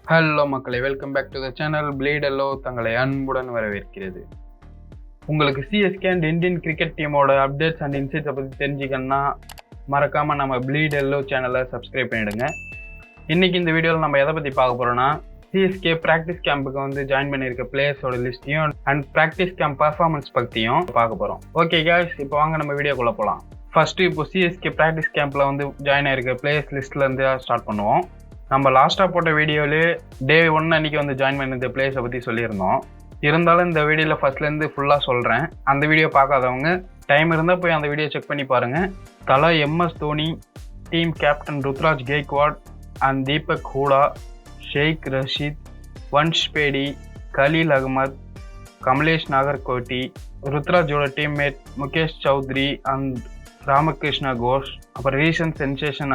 Hello மக்களே, welcome back to the channel. பிளேட் எல்லோ தங்களை அன்புடன் வரவேற்கிறது. உங்களுக்கு சிஎஸ்கே அண்ட் இந்தியன் கிரிக்கெட் டீமோட அப்டேட்ஸ் அண்ட் இன்சைட்ஸை பற்றி தெரிஞ்சுக்கணும்னா மறக்காமல் நம்ம பிளேட் எல்லோ சேனலை சப்ஸ்கிரைப் பண்ணிவிடுங்க. இன்றைக்கி இந்த வீடியோவில் நம்ம எதை பற்றி பார்க்க போகிறோன்னா, சிஎஸ்கே ப்ராக்டிஸ் கேம்புக்கு வந்து ஜாயின் பண்ணியிருக்க பிளேயர்ஸோட லிஸ்ட்டையும் அண்ட் ப்ராக்டிஸ் கேம்ப் பர்ஃபார்மன்ஸ் பற்றியும் பார்க்க போகிறோம். ஓகே காய்ஸ், இப்போ வாங்க நம்ம வீடியோக்குள்ளே போகலாம். ஃபஸ்ட்டு இப்போ சிஎஸ்கே ப்ராக்டிஸ் கேம்பில் வந்து ஜாயின் ஆகிருக்க பிளேயர்ஸ் லிஸ்ட்லேருந்து ஸ்டார்ட் பண்ணுவோம். நம்ம லாஸ்ட்டாக போட்ட வீடியோவிலே டே 1 அன்றைக்கி வந்து ஜாயின் பண்ணியிருந்த பிளேயர்ஸை பற்றி சொல்லியிருந்தோம். இருந்தாலும் இந்த வீடியோவில் ஃபஸ்ட்லேருந்து ஃபுல்லாக சொல்கிறேன். அந்த வீடியோ பார்க்காதவங்க டைம் இருந்தால் போய் அந்த வீடியோ செக் பண்ணி பாருங்கள். Thala MS Dhoni, team captain Ruturaj Gaikwad and Deepak Hooda, Shaik Rasheed, Vansh Bedi, Khaleel Ahmed, Kamlesh Nagarkoti, ருத்ராஜோட டீம்மேட் முகேஷ் சௌத்ரி அண்ட் ராமகிருஷ்ணா கோஷ், அப்புறம் ரீசன்ட் சென்சேஷன்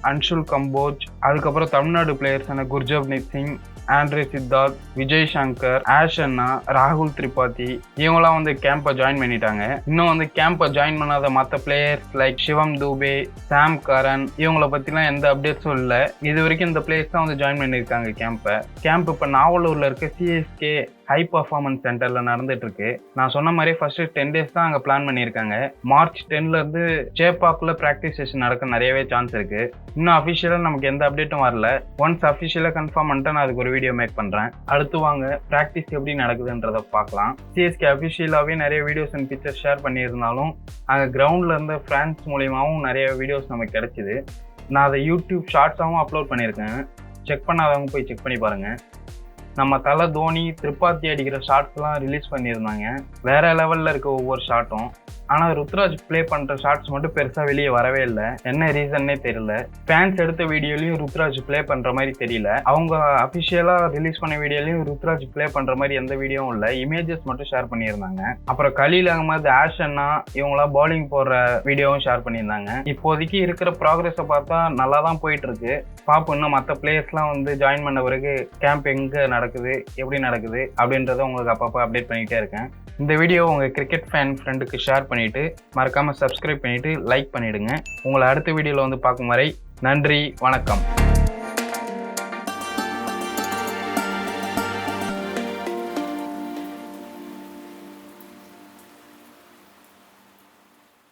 அன்ஷுல் கம்போஜ், அதுக்கப்புறம் தமிழ்நாடு பிளேயர்ஸான குர்ஜப்னீத் சிங், ஆண்ட்ரே சித்தார்த், விஜய் சங்கர், ஆஷ் அண்ணா, ராகுல் திரிபாதி இவங்களாம் வந்து கேம்பை ஜாயின் பண்ணிட்டாங்க. இன்னும் வந்து கேம்பை ஜாயின் பண்ணாத மற்ற பிளேயர்ஸ் லைக் சிவம் தூபே, சாம் கரன் இவங்களை பற்றிலாம் எந்த அப்டேட்ஸும் இல்லை. இது வரைக்கும் இந்த பிளேயர்ஸ் தான் வந்து ஜாயின் பண்ணியிருக்காங்க கேம்பை. கேம்ப் இப்போ நாவலூரில் இருக்க சிஎஸ்கே ஹை பர்ஃபார்மன்ஸ் சென்டரில் நடந்துட்டு இருக்கு. நான் சொன்ன மாதிரி ஃபர்ஸ்ட் 10 days தான் அங்கே பிளான் பண்ணியிருக்காங்க. மார்ச் 10லேருந்து சேப்பாக்கில் ப்ராக்டிஸ் செஷன் நடக்க நிறையவே சான்ஸ் இருக்கு. இன்னும் அஃபிஷியலாக நமக்கு எந்த அப்டேட்டும் வரல. ஒன்ஸ் அஃபிஷியலாக கன்ஃபார்ம் பண்ணிட்டு நான் அதுக்கு ஒரு வீடியோ மேக் பண்ணுறேன். அடுத்து வாங்க ப்ராக்டிஸ் எப்படி நடக்குதுன்றதை பார்க்கலாம். சிஎஸ்கே அஃபிஷியலாகவே நிறைய வீடியோஸ் அண்ட் பிக்சர்ஸ் ஷேர் பண்ணியிருந்தாலும் அங்கே கிரவுண்டில் இருந்த ஃப்ரான்ஸ் மூலியமாகவும் நிறைய வீடியோஸ் நமக்கு கிடைச்சிது. நான் அதை யூடியூப் ஷார்ட்ஸாகவும் அப்லோட் பண்ணியிருக்கேன். செக் பண்ணாதவங்க போய் செக் பண்ணி பாருங்கள். நம்ம தலை தோனி திரிபாதி அடிக்கிற ஷார்ட்ஸ்லாம் ரிலீஸ் பண்ணியிருந்தாங்க. வேற லெவலில் இருக்க ஒவ்வொரு ஷாட்டும். ஆனால் ருத்ராஜ் ப்ளே பண்ணுற ஷார்ட்ஸ் மட்டும் பெருசாக வெளியே வரவே இல்லை. என்ன ரீசன்னே தெரியல. ஃபேன்ஸ் எடுத்த வீடியோலையும் ருத்ராஜ் ப்ளே பண்ணுற மாதிரி தெரியல. அவங்க அஃபிஷியலாக ரிலீஸ் பண்ண வீடியோலையும் ருத்ராஜ் ப்ளே பண்ணுற மாதிரி எந்த வீடியோவும் இல்லை. இமேஜஸ் மட்டும் ஷேர் பண்ணியிருந்தாங்க. அப்புறம் கலீல் அகமது, ஆஷ் அண்ணா இவங்களாம் பவுலிங் போடுற வீடியோவும் ஷேர் பண்ணியிருந்தாங்க. இப்போதைக்கு இருக்கிற ப்ராக்ரஸை பார்த்தா நல்லா தான் போயிட்டு இருக்கு. பார்ப்போம் இன்னும் மற்ற பிளேயர்ஸ்லாம் வந்து ஜாயின் பண்ண பிறகு கேம்ப் எங்கே நடக்குது, எப்படி நடக்குது அப்படின்றத உங்களுக்கு அப்பப்போ அப்டேட் பண்ணிக்கிட்டே இருக்கேன். இந்த வீடியோ உங்கள் கிரிக்கெட் ஃபேன் ஃப்ரெண்டுக்கு ஷேர் பண்ணிவிட்டு மறக்காமல் சப்ஸ்கிரைப் பண்ணிவிட்டு லைக் பண்ணிவிடுங்க. உங்களை அடுத்த வீடியோவில் வந்து பார்க்கும் வரை நன்றி, வணக்கம்.